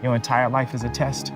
Your entire life is a test.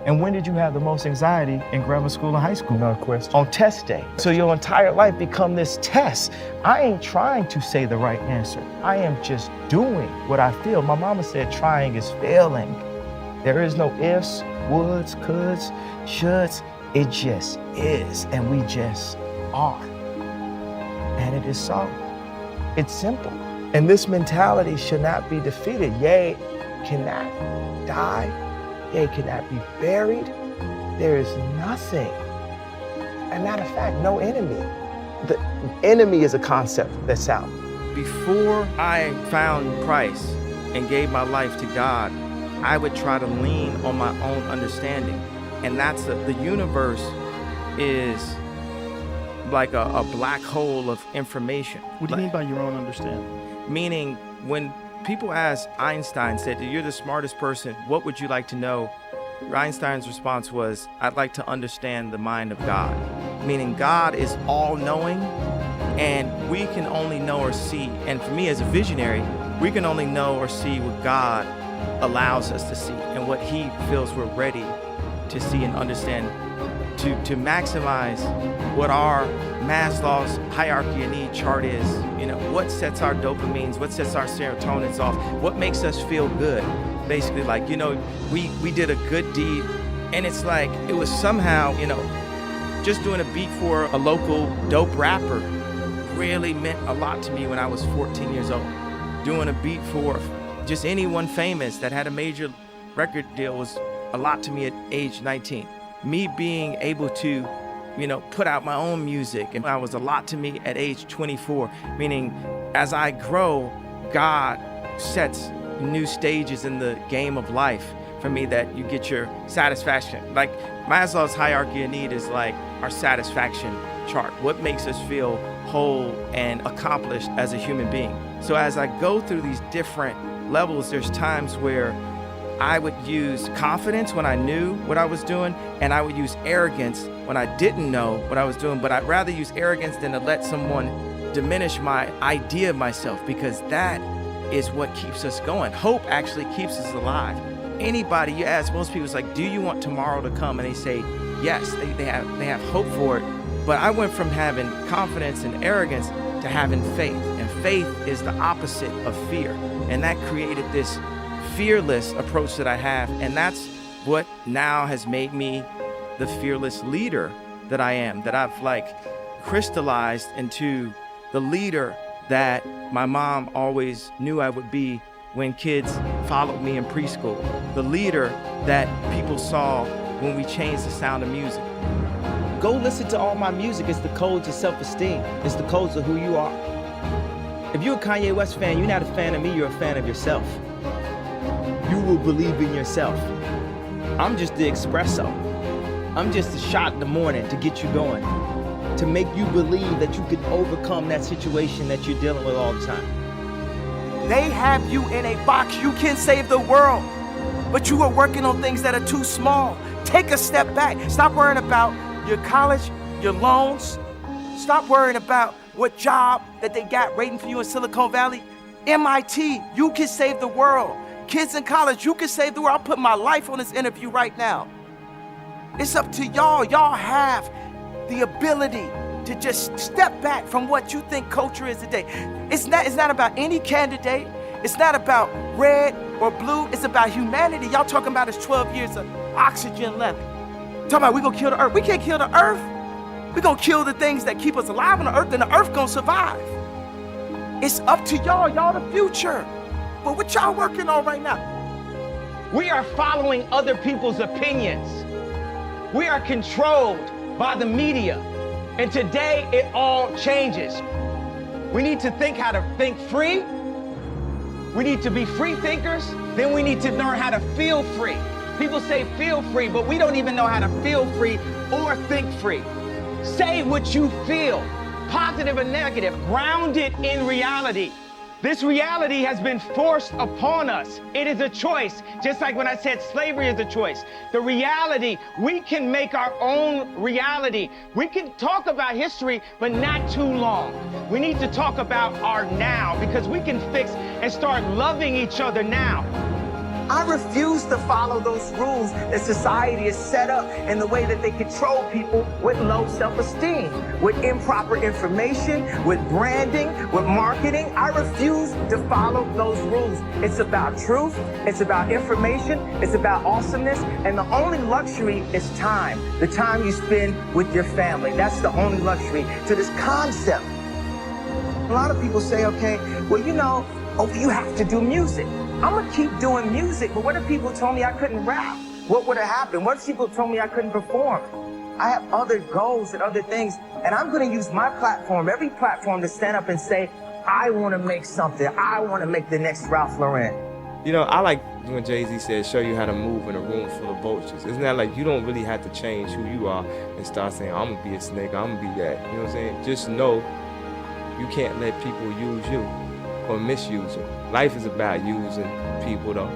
And when did you have the most anxiety in grammar school and high school? No question. On test day. So your entire life become this test. I ain't trying to say the right answer. I am just doing what I feel. My mama said trying is failing. There is no ifs, woulds, coulds, shoulds. It just is, and we just are. And it is so. It's simple. And this mentality should not be defeated. Yea, cannot die. Yea, cannot be buried. There is nothing. As a matter of fact, no enemy. The enemy is a concept that's out. Before I found Christ and gave my life to God, I would try to lean on my own understanding. And that's the universe is like a black hole of information. What do you mean by your own understanding? Meaning, when people asked Einstein, said, you're the smartest person, what would you like to know? Einstein's response was, I'd like to understand the mind of God. Meaning God is all-knowing, and we can only know or see, and for me as a visionary, we can only know or see what God allows us to see and what he feels we're ready to see and understand, to maximize what our Maslow's hierarchy of need chart is. You know, what sets our dopamines, what sets our serotonins off, what makes us feel good. Basically, like, you know, we did a good deed, and it's like, it was somehow, you know, just doing a beat for a local dope rapper really meant a lot to me when I was 14 years old. Doing a beat for just anyone famous that had a major record deal was a lot to me at age 19. Me being able to, you know, put out my own music, and that was a lot to me at age 24, meaning as I grow, God sets new stages in the game of life for me that you get your satisfaction. Like Maslow's hierarchy of need is like our satisfaction chart. What makes us feel whole and accomplished as a human being? So as I go through these different levels, there's times where I would use confidence when I knew what I was doing, and I would use arrogance when I didn't know what I was doing. But I'd rather use arrogance than to let someone diminish my idea of myself, because that is what keeps us going. Hope actually keeps us alive. Anybody, you ask most people, it's like, do you want tomorrow to come? And they say, yes, they have hope for it. But I went from having confidence and arrogance to having faith. And faith is the opposite of fear. And that created this fearless approach that I have. And that's what now has made me the fearless leader that I am, that I've like crystallized into the leader that my mom always knew I would be when kids followed me in preschool. The leader that people saw when we changed the sound of music. Go listen to all my music. It's the codes of self-esteem. It's the codes of who you are. If you're a Kanye West fan, you're not a fan of me, you're a fan of yourself. You will believe in yourself. I'm just the espresso. I'm just a shot in the morning to get you going, to make you believe that you can overcome that situation that you're dealing with all the time. They have you in a box. You can save the world, but you are working on things that are too small. Take a step back. Stop worrying about your college, your loans. Stop worrying about what job that they got waiting for you in Silicon Valley. MIT, you can save the world. Kids in college, you can save the world. I'll put my life on this interview right now. It's up to y'all. Y'all have the ability to just step back from what you think culture is today. It's not about any candidate. It's not about red or blue. It's about humanity. Y'all talking about is 12 years of oxygen left. Talking about we gonna kill the earth. We can't kill the earth. We gonna kill the things that keep us alive on the earth, and the earth gonna survive. It's up to y'all. Y'all the future. But what y'all working on right now? We are following other people's opinions. We are controlled by the media. And today it all changes. We need to think how to think free. We need to be free thinkers. Then we need to learn how to feel free. People say feel free, but we don't even know how to feel free or think free. Say what you feel, positive or negative, grounded in reality. This reality has been forced upon us. It is a choice, just like when I said slavery is a choice. The reality, we can make our own reality. We can talk about history, but not too long. We need to talk about our now, because we can fix and start loving each other now. I refuse to follow those rules that society has set up in the way that they control people with low self-esteem, with improper information, with branding, with marketing. I refuse to follow those rules. It's about truth, it's about information, it's about awesomeness, and the only luxury is time. The time you spend with your family. That's the only luxury to this concept. A lot of people say, okay, well, you know, oh, you have to do music. I'm gonna keep doing music, but what if people told me I couldn't rap? What would have happened? What if people told me I couldn't perform? I have other goals and other things, and I'm gonna use my platform, every platform, to stand up and say, I wanna make something. I wanna make the next Ralph Lauren. You know, I like when Jay-Z said, show you how to move in a room full of vultures. Isn't that like you don't really have to change who you are and start saying, I'm gonna be a snake, I'm gonna be that. You know what I'm saying? Just know you can't let people use you or misuse you. Life is about using people, though.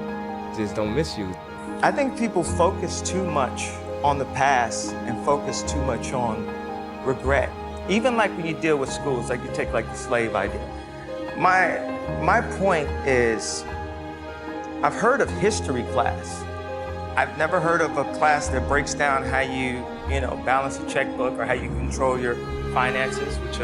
Just don't misuse. I think people focus too much on the past and focus too much on regret. Even like when you deal with schools, like you take like the slave idea. My point is, I've heard of history class. I've never heard of a class that breaks down how you balance a checkbook or how you control your finances, which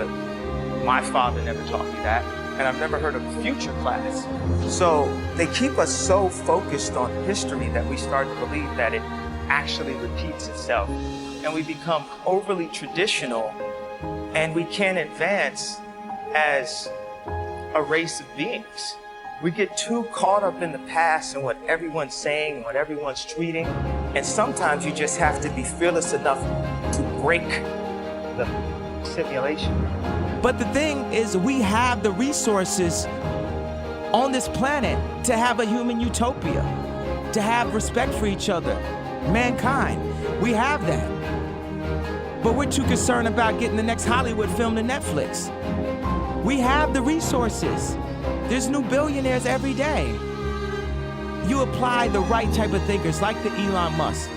my father never taught me that. And I've never heard of a future class. So they keep us so focused on history that we start to believe that it actually repeats itself. And we become overly traditional, and we can't advance as a race of beings. We get too caught up in the past and what everyone's saying and what everyone's tweeting. And sometimes you just have to be fearless enough to break the simulation. But the thing is, we have the resources on this planet to have a human utopia, to have respect for each other, mankind. We have that. But we're too concerned about getting the next Hollywood film to Netflix. We have the resources. There's new billionaires every day. You apply the right type of thinkers, like the Elon Musk,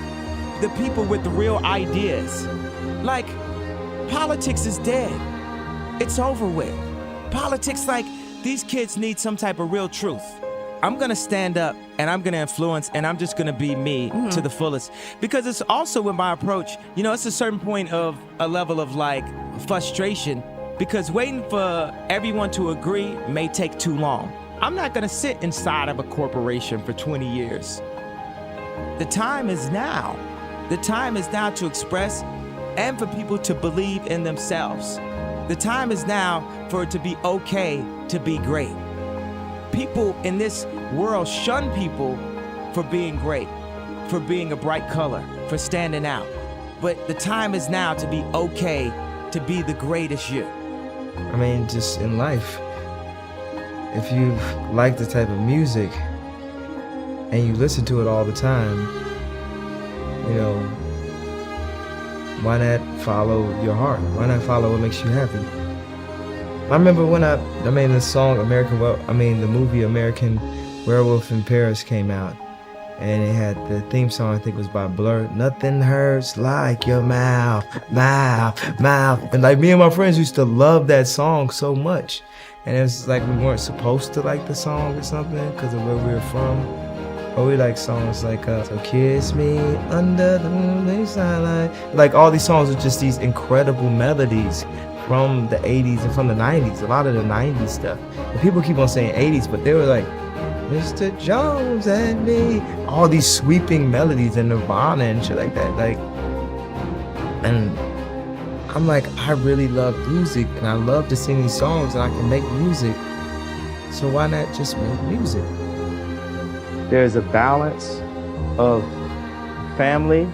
the people with the real ideas. Like, politics is dead. It's over with. Politics, like, these kids need some type of real truth. I'm gonna stand up and I'm gonna influence and I'm just gonna be me to the fullest. Because it's also with my approach, it's a certain point of a level of like frustration, because waiting for everyone to agree may take too long. I'm not gonna sit inside of a corporation for 20 years. The time is now. The time is now to express and for people to believe in themselves. The time is now for it to be okay to be great. People in this world shun people for being great, for being a bright color, for standing out. But the time is now to be okay to be the greatest you. I mean, just in life, if you like the type of music and you listen to it all the time, why not follow your heart? Why not follow what makes you happy? I remember when the song the movie American Werewolf in Paris came out, and it had the theme song, I think it was by Blur. Nothing hurts like your mouth. And like me and my friends used to love that song so much. And it was like we weren't supposed to like the song or something because of where we were from. But we like songs like So Kiss Me Under the Moonlit Starlight. Like all these songs are just these incredible melodies from the 80s and from the 90s, a lot of the 90s stuff. And people keep on saying 80s, but they were like, Mr. Jones and me. All these sweeping melodies and Nirvana and shit like that. And I'm like, I really love music and I love to sing these songs and I can make music. So why not just make music? There's a balance of family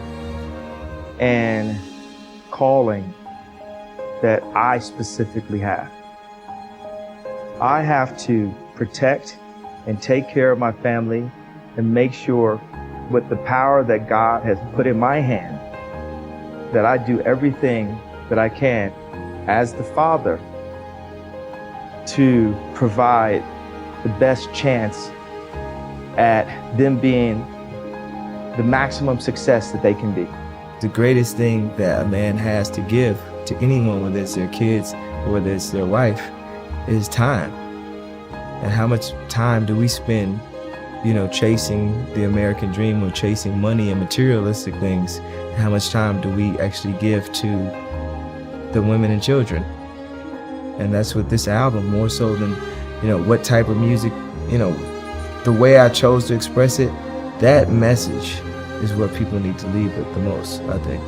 and calling that I specifically have. I have to protect and take care of my family and make sure with the power that God has put in my hand that I do everything that I can as the father to provide the best chance at them being the maximum success that they can be. The greatest thing that a man has to give to anyone, whether it's their kids or whether it's their wife, is time. And how much time do we spend chasing the American dream or chasing money and materialistic things? How much time do we actually give to the women and children? And that's what this album, more so than, what type of music, the way I chose to express it, that message is what people need to leave with the most, I think.